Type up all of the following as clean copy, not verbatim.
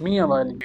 میاں والی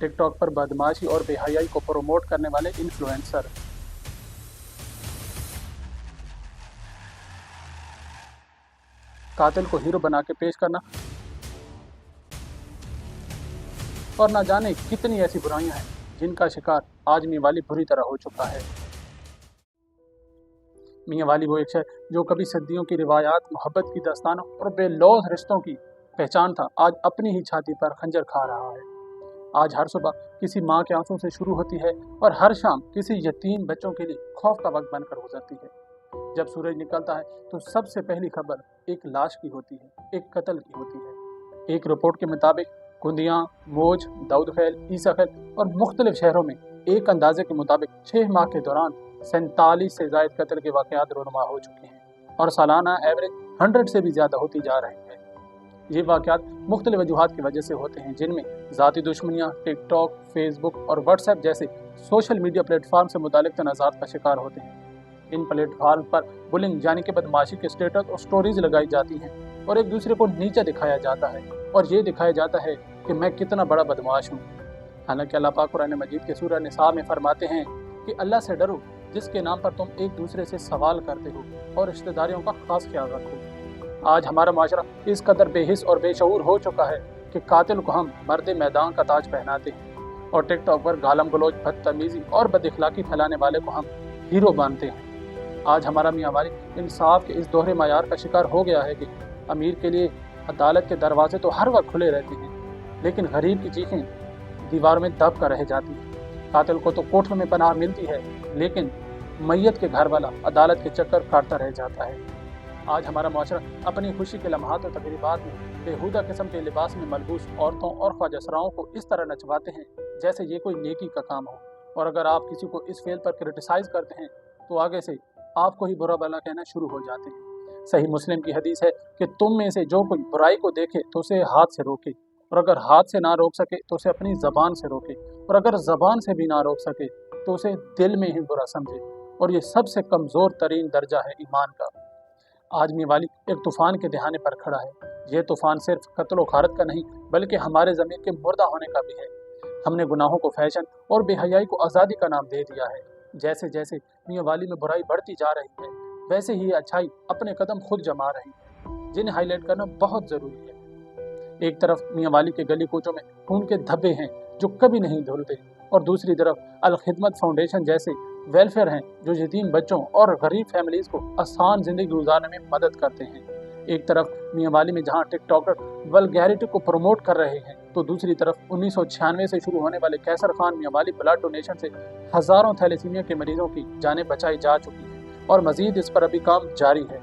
ٹک ٹاک پر بدماشی اور بے حیائی کو پروموٹ کرنے والے انفلوئنسر، قاتل کو ہیرو بنا کے پیش کرنا، اور نہ جانے کتنی ایسی برائیاں ہیں جن کا شکار آج میاں والی بری طرح ہو چکا ہے۔ میاں والی وہ ایک شہر جو کبھی صدیوں کی روایات، محبت کی داستانوں اور بے لوث رشتوں کی پہچان تھا، آج اپنی ہی چھاتی پر خنجر کھا رہا ہے۔ آج ہر صبح کسی ماں کے آنسوں سے شروع ہوتی ہے اور ہر شام کسی یتیم بچوں کے لیے خوف کا وقت بن کر گزرتی ہے۔ جب سورج نکلتا ہے تو سب سے پہلی خبر ایک لاش کی ہوتی ہے، ایک قتل کی ہوتی ہے۔ ایک رپورٹ کے مطابق کندیاں، موج، داؤد خیل، عیسیٰ خیل اور مختلف شہروں میں ایک اندازے کے مطابق 6 ماہ کے دوران 47 سے زائد قتل کے واقعات رونما ہو چکے ہیں اور سالانہ ایوریج 100 سے بھی زیادہ ہوتی جا رہی ہے۔ یہ واقعات مختلف وجوہات کی وجہ سے ہوتے ہیں، جن میں ذاتی دشمنیاں، ٹک ٹاک، فیس بک اور واٹس ایپ جیسے سوشل میڈیا پلیٹ فارم سے متعلق تنازعات کا شکار ہوتے ہیں۔ ان پلیٹ فارم پر بلنگ یعنی کہ بدماشی کے سٹیٹس اور سٹوریز لگائی جاتی ہیں اور ایک دوسرے کو نیچا دکھایا جاتا ہے اور یہ دکھایا جاتا ہے کہ میں کتنا بڑا بدماش ہوں۔ حالانکہ اللہ پاک قرآن مجید کے سورہ نساء میں فرماتے ہیں کہ اللہ سے ڈرو جس کے نام پر تم ایک دوسرے سے سوال کرتے ہو اور رشتہ داریوں کا خاص خیال رکھو۔ آج ہمارا معاشرہ اس قدر بے حس اور بے شعور ہو چکا ہے کہ قاتل کو ہم مرد میدان کا تاج پہناتے ہیں اور ٹک ٹاک پر گالم گلوچ، بدتمیزی اور بد اخلاقی پھیلانے والے کو ہم ہیرو مانتے ہیں۔ آج ہمارا میاں والی انصاف کے اس دوہرے معیار کا شکار ہو گیا ہے کہ امیر کے لیے عدالت کے دروازے تو ہر وقت کھلے رہتے ہیں، لیکن غریب کی چیخیں دیواروں میں دب کر رہ جاتی ہیں۔ قاتل کو تو کوٹھوں میں پناہ ملتی ہے، لیکن میت کے گھر والا عدالت کے چکر کاٹتا رہ جاتا ہے۔ آج ہمارا معاشرہ اپنی خوشی کے لمحات اور تقریبات میں بےہودہ قسم کے لباس میں ملبوس عورتوں اور خواجہ سراؤں کو اس طرح نچواتے ہیں جیسے یہ کوئی نیکی کا کام ہو، اور اگر آپ کسی کو اس فعل پر کرٹیسائز کرتے ہیں تو آگے سے آپ کو ہی برا بھلا کہنا شروع ہو جاتے ہیں۔ صحیح مسلم کی حدیث ہے کہ تم میں سے جو کوئی برائی کو دیکھے تو اسے ہاتھ سے روکے، اور اگر ہاتھ سے نہ روک سکے تو اسے اپنی زبان سے روکے، اور اگر زبان سے بھی نہ روک سکے تو اسے دل میں ہی برا سمجھے، اور یہ سب سے کمزور ترین درجہ ہے ایمان کا۔ آج میاں والی ایک طوفان کے دہانے پر کھڑا ہے۔ یہ طوفان صرف قتل و غارت کا نہیں بلکہ ہمارے ضمیر کے مردہ ہونے کا بھی ہے۔ ہم نے گناہوں کو فیشن اور بے حیائی کو آزادی کا نام دے دیا ہے۔ جیسے جیسے میاں والی میں برائی بڑھتی جا رہی ہے، ویسے ہی اچھائی اپنے قدم خود جما رہی ہے، جنہیں ہائی لائٹ کرنا بہت ضروری ہے۔ ایک طرف میاں والی کے گلی کوچوں میں خون کے دھبے ہیں جو کبھی نہیں دھلتے، اور دوسری طرف الخدمت فاؤنڈیشن جیسے ویلفیئر ہیں جو یتیم بچوں اور غریب فیملیز کو آسان زندگی گزارنے میں مدد کرتے ہیں۔ ایک طرف میاں والی میں جہاں ٹک ٹاکر ولگیرٹی کو پروموٹ کر رہے ہیں تو دوسری طرف 1996 سے شروع ہونے والے کیسر خان میاں والی بلڈ ڈونیشن سے ہزاروں تھیلیسیمیا کے مریضوں کی جانیں بچائی جا چکی ہیں، اور مزید اس پر ابھی کام جاری ہے۔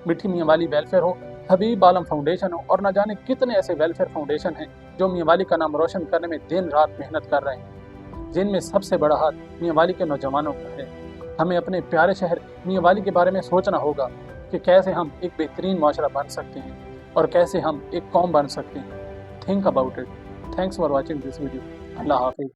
میٹھی میاں والی ویلفیئر ہو، حبیب عالم فاؤنڈیشن ہو، اور نہ جانے کتنے ایسے ویلفیئر فاؤنڈیشن ہیں جو میاں والی کا نام روشن کرنے میں دن رات محنت کر رہے ہیں، جن میں سب سے بڑا ہاتھ میاں والی کے نوجوانوں کا ہے۔ ہمیں اپنے پیارے شہر میاں والی کے بارے میں سوچنا ہوگا کہ کیسے ہم ایک بہترین معاشرہ بن سکتے ہیں اور کیسے ہم ایک قوم بن سکتے ہیں۔ Think about it. Thanks for watching this video. اللہ حافظ۔